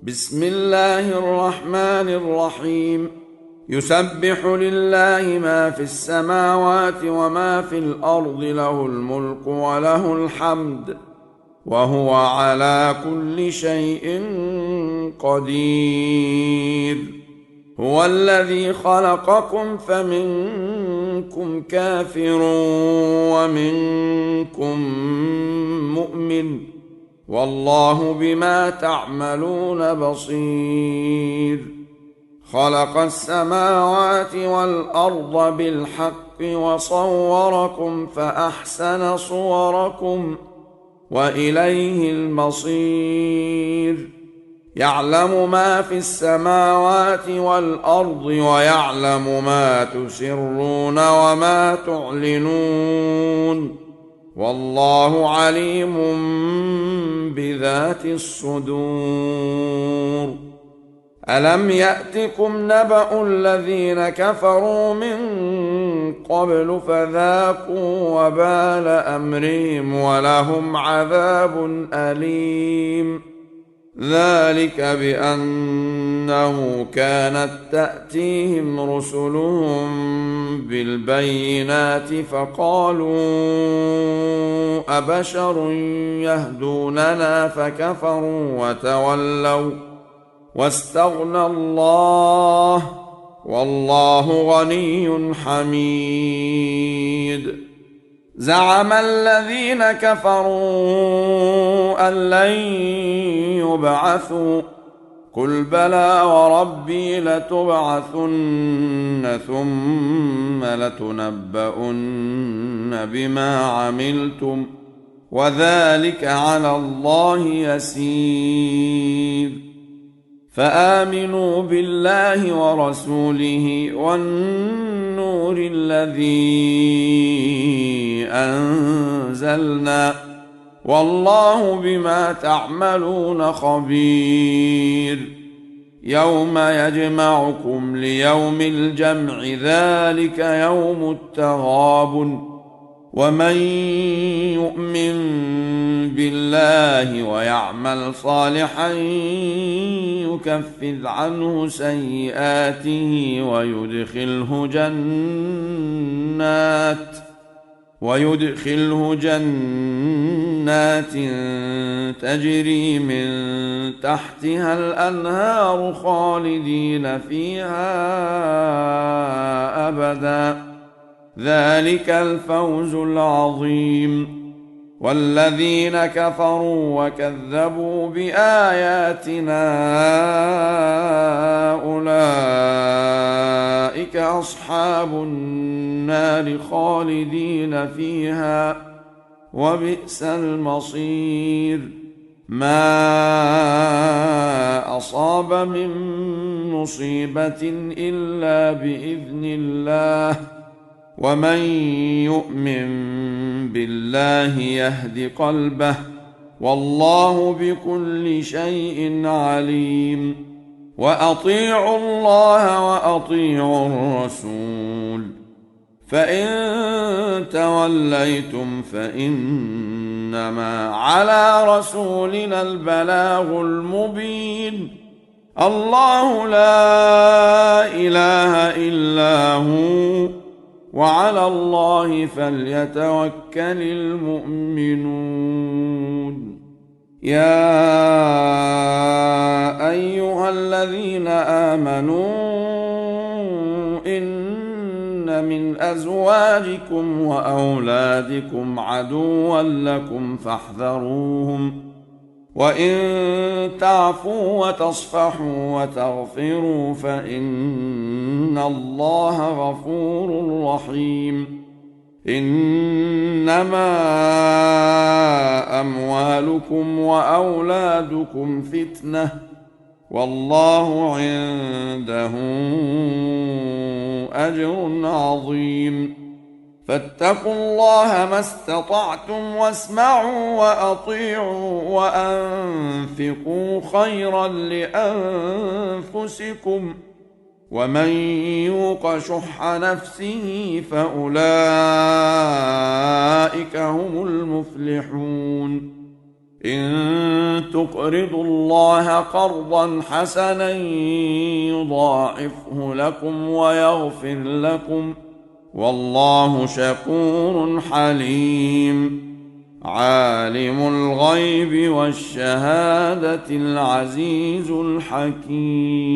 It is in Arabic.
بسم الله الرحمن الرحيم. يسبح لله ما في السماوات وما في الأرض، له الملك وله الحمد، وهو على كل شيء قدير. هو الذي خلقكم فمنكم كافر ومنكم مؤمن، والله بما تعملون بصير. خلق السماوات والأرض بالحق وصوركم فأحسن صوركم وإليه المصير. يعلم ما في السماوات والأرض ويعلم ما تسرون وما تعلنون، والله عليم بذات الصدور. ألم يأتكم نبأ الذين كفروا من قبل فذاقوا وبال أمرهم ولهم عذاب أليم. ذلك بأنه كانت تأتيهم رسلهم بالبينات فقالوا أبشر يهدوننا فكفروا وتولوا واستغنى الله، والله غني حميد. زعم الذين كفروا أن لن يبعثوا، قل بلى وربي لتبعثن ثم لتنبؤن بما عملتم، وذلك على الله يسير. فآمنوا بالله ورسوله والنور الذي أنزلنا، والله بما تعملون خبير. يوم يجمعكم ليوم الجمع، ذلك يوم التغابن. ومن يؤمن بالله ويعمل صالحا يكفر عنه سيئاته ويدخله جنات تجري من تحتها الأنهار خالدين فيها أبدا، ذلك الفوز العظيم. والذين كفروا وكذبوا بآياتنا أولئك أصحاب النار خالدين فيها، وبئس المصير. ما أصاب من مصيبة إلا بإذن الله، ومن يؤمن بالله يهد قلبه، والله بكل شيء عليم. وأطيعوا الله وأطيعوا الرسول، فإن توليتم فإنما على رسولنا البلاغ المبين. الله لا إله إلا هو، وعلى الله فليتوكل المؤمنون. يا أيها الذين آمنوا إن من أزواجكم وأولادكم عدوا لكم فاحذروهم، وإن تعفوا وتصفحوا وتغفروا فإن الله غفور رحيم. إنما أموالكم وأولادكم فتنة، والله عنده أجر عظيم. فاتقوا الله ما استطعتم واسمعوا وأطيعوا وأنفقوا خيرا لأنفسكم، ومن يوق شح نفسه فأولئك هم المفلحون. إن تقرضوا الله قرضا حسنا يضاعفه لكم ويغفر لكم، والله شكور حليم. عالم الغيب والشهادة العزيز الحكيم.